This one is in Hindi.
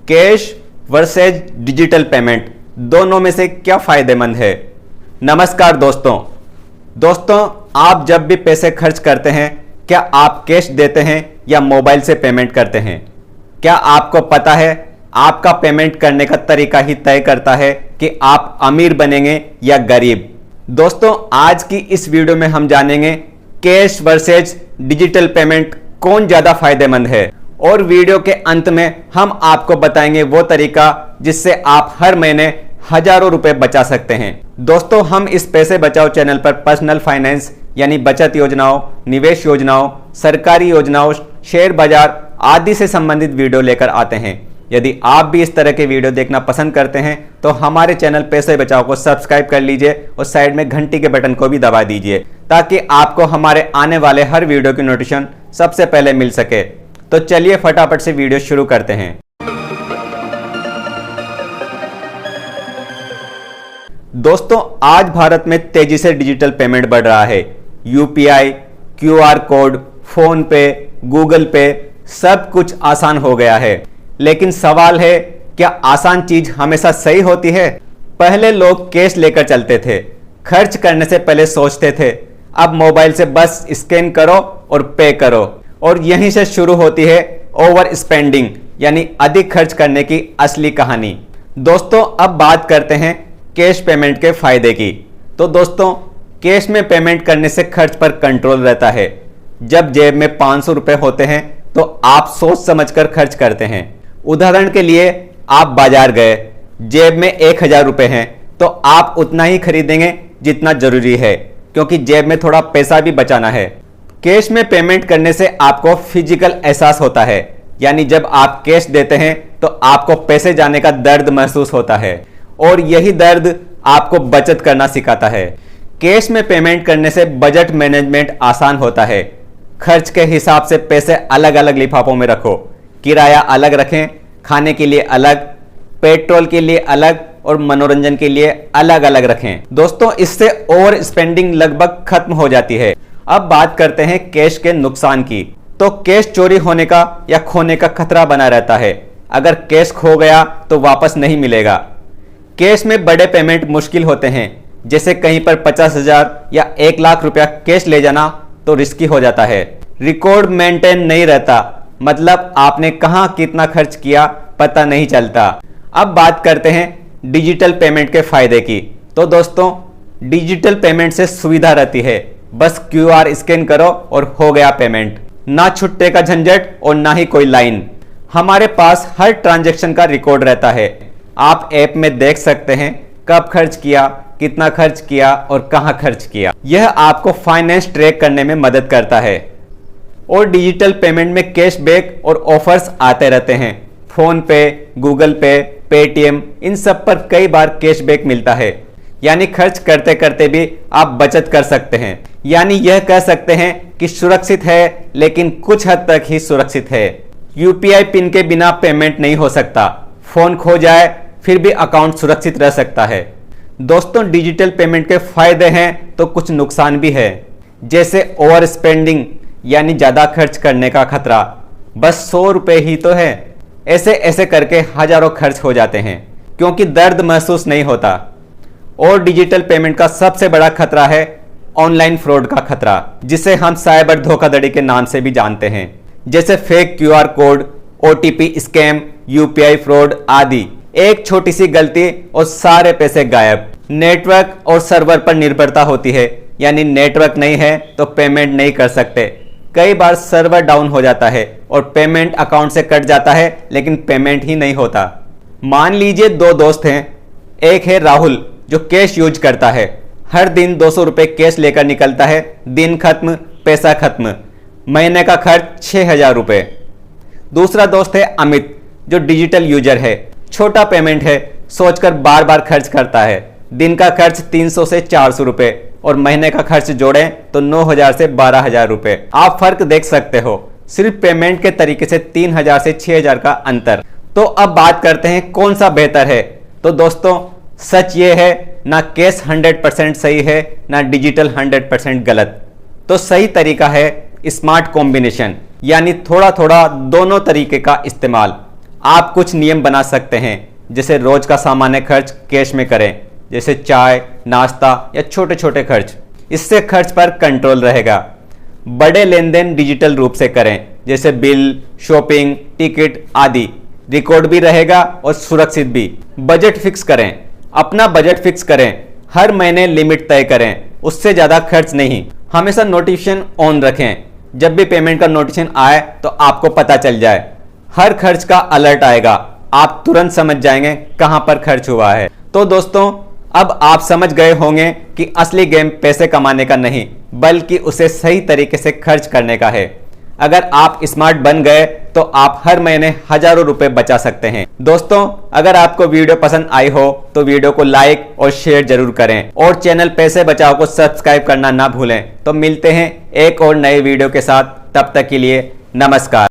कैश वर्सेज डिजिटल पेमेंट, दोनों में से क्या फायदेमंद है। नमस्कार दोस्तों, आप जब भी पैसे खर्च करते हैं, क्या आप कैश देते हैं या मोबाइल से पेमेंट करते हैं? क्या आपको पता है आपका पेमेंट करने का तरीका ही तय करता है कि आप अमीर बनेंगे या गरीब। दोस्तों, आज की इस वीडियो में हम जानेंगे कैश वर्सेज डिजिटल पेमेंट कौन ज्यादा फायदेमंद है, और वीडियो के अंत में हम आपको बताएंगे वो तरीका जिससे आप हर महीने हजारों रुपए बचा सकते हैं। दोस्तों, हम इस पैसे बचाओ चैनल पर पर्सनल फाइनेंस यानी बचत योजनाओं, निवेश योजनाओं, सरकारी योजनाओं, शेयर बाजार आदि से संबंधित वीडियो लेकर आते हैं। यदि आप भी इस तरह के वीडियो देखना पसंद करते हैं तो हमारे चैनल पैसे बचाओ को सब्सक्राइब कर लीजिए और साइड में घंटी के बटन को भी दबा दीजिए ताकि आपको हमारे आने वाले हर वीडियो की नोटिफिकेशन सबसे पहले मिल सके। तो चलिए फटाफट से वीडियो शुरू करते हैं। दोस्तों, आज भारत में तेजी से डिजिटल पेमेंट बढ़ रहा है। यूपीआई, क्यूआर कोड, फोन पे, गूगल पे, सब कुछ आसान हो गया है। लेकिन सवाल है, क्या आसान चीज हमेशा सही होती है? पहले लोग कैश लेकर चलते थे, खर्च करने से पहले सोचते थे। अब मोबाइल से बस स्कैन करो और पे करो, और यहीं से शुरू होती है ओवर स्पेंडिंग यानी अधिक खर्च करने की असली कहानी। दोस्तों, अब बात करते हैं कैश पेमेंट के फायदे की। तो दोस्तों, कैश में पेमेंट करने से खर्च पर कंट्रोल रहता है। जब जेब में 500 रुपए होते हैं तो आप सोच समझकर खर्च करते हैं। उदाहरण के लिए, आप बाजार गए, जेब में 1000 रुपए हैं तो आप उतना ही खरीदेंगे जितना जरूरी है, क्योंकि जेब में थोड़ा पैसा भी बचाना है। कैश में पेमेंट करने से आपको फिजिकल एहसास होता है, यानी जब आप कैश देते हैं तो आपको पैसे जाने का दर्द महसूस होता है, और यही दर्द आपको बचत करना सिखाता है। कैश में पेमेंट करने से बजट मैनेजमेंट आसान होता है। खर्च के हिसाब से पैसे अलग अलग लिफाफों में रखो, किराया अलग रखें, खाने के लिए अलग, पेट्रोल के लिए अलग और मनोरंजन के लिए अलग अलग रखें। दोस्तों, इससे ओवर स्पेंडिंग लगभग खत्म हो जाती है। अब बात करते हैं कैश के नुकसान की। तो कैश चोरी होने का या खोने का खतरा बना रहता है। अगर कैश खो गया तो वापस नहीं मिलेगा। कैश में बड़े पेमेंट मुश्किल होते हैं, जैसे कहीं पर 50,000 या 1 लाख रुपया कैश ले जाना तो रिस्की हो जाता है। रिकॉर्ड मेंटेन नहीं रहता, मतलब आपने कहां कितना खर्च किया पता नहीं चलता। अब बात करते हैं डिजिटल पेमेंट के फायदे की। तो दोस्तों, डिजिटल पेमेंट से सुविधा रहती है, बस क्यूआर स्कैन करो और हो गया पेमेंट। ना छुट्टे का झंझट और ना ही कोई लाइन। हमारे पास हर ट्रांजैक्शन का रिकॉर्ड रहता है। आप ऐप में देख सकते हैं कब खर्च किया, कितना खर्च किया और कहां खर्च किया। यह आपको फाइनेंस ट्रैक करने में मदद करता है। और डिजिटल पेमेंट में कैशबैक और ऑफर्स आते रहते हैं। फोन पे, गूगल पे, पेटीएम, इन सब पर कई बार कैशबैक मिलता है, यानी खर्च करते करते भी आप बचत कर सकते हैं। यानी यह कह सकते हैं कि सुरक्षित है, लेकिन कुछ हद तक ही सुरक्षित है। यूपीआई पिन के बिना पेमेंट नहीं हो सकता। फोन खो जाए फिर भी अकाउंट सुरक्षित रह सकता है। दोस्तों, डिजिटल पेमेंट के फायदे हैं तो कुछ नुकसान भी है, जैसे ओवर स्पेंडिंग यानी ज्यादा खर्च करने का खतरा। बस 100 रुपए ही तो है, ऐसे ऐसे करके हजारों खर्च हो जाते हैं, क्योंकि दर्द महसूस नहीं होता। और डिजिटल पेमेंट का सबसे बड़ा खतरा है ऑनलाइन फ्रॉड का खतरा, जिसे हम साइबर धोखाधड़ी के नाम से भी जानते हैं, जैसे fake QR code, OTP scam, UPI fraud आदि। एक छोटी सी गलती और सारे पैसे गायब। नेटवर्क और सर्वर पर निर्भरता होती है, यानी नेटवर्क नहीं है तो पेमेंट नहीं कर सकते। कई बार सर्वर डाउन हो जाता है और पेमेंट अकाउंट से कट जाता है, लेकिन पेमेंट ही नहीं होता। मान लीजिए 2 दोस्त हैं। एक है राहुल जो कैश यूज करता है, हर दिन 200 रुपए कैश लेकर निकलता है। दिन खत्म, पैसा खत्म, महीने का खर्च 6000 रुपए। दूसरा दोस्त है अमित जो डिजिटल यूजर है, छोटा पेमेंट है सोचकर बार बार खर्च करता है। दिन का खर्च 300 से 400 रुपए और महीने का खर्च जोड़ें तो 9000 से 12000 रुपए। आप फर्क देख सकते हो, सिर्फ पेमेंट के तरीके से 3000 से 6000 का अंतर। तो अब बात करते हैं कौन सा बेहतर है। तो दोस्तों, सच ये है, ना कैश 100% सही है, ना डिजिटल 100% गलत। तो सही तरीका है स्मार्ट कॉम्बिनेशन, यानी थोड़ा थोड़ा दोनों तरीके का इस्तेमाल। आप कुछ नियम बना सकते हैं, जैसे रोज का सामान्य खर्च कैश में करें, जैसे चाय, नाश्ता या छोटे छोटे खर्च। इससे खर्च पर कंट्रोल रहेगा। बड़े लेन देन डिजिटल रूप से करें, जैसे बिल, शॉपिंग, टिकट आदि। रिकॉर्ड भी रहेगा और सुरक्षित भी। बजट फिक्स करें, अपना बजट फिक्स करें, हर महीने लिमिट तय करें, उससे ज़्यादा खर्च नहीं। हमेशा नोटिफिकेशन ऑन रखें, जब भी पेमेंट का नोटिफिकेशन आए तो आपको पता चल जाए। हर खर्च का अलर्ट आएगा, आप तुरंत समझ जाएंगे कहां पर खर्च हुआ है। तो दोस्तों, अब आप समझ गए होंगे कि असली गेम पैसे कमाने का नहीं, बल्कि उसे सही तरीके से खर्च करने का है। अगर आप स्मार्ट बन गए तो आप हर महीने हजारों रुपए बचा सकते हैं। दोस्तों, अगर आपको वीडियो पसंद आई हो तो वीडियो को लाइक और शेयर जरूर करें और चैनल पैसे बचाओ को सब्सक्राइब करना ना भूलें। तो मिलते हैं एक और नए वीडियो के साथ, तब तक के लिए नमस्कार।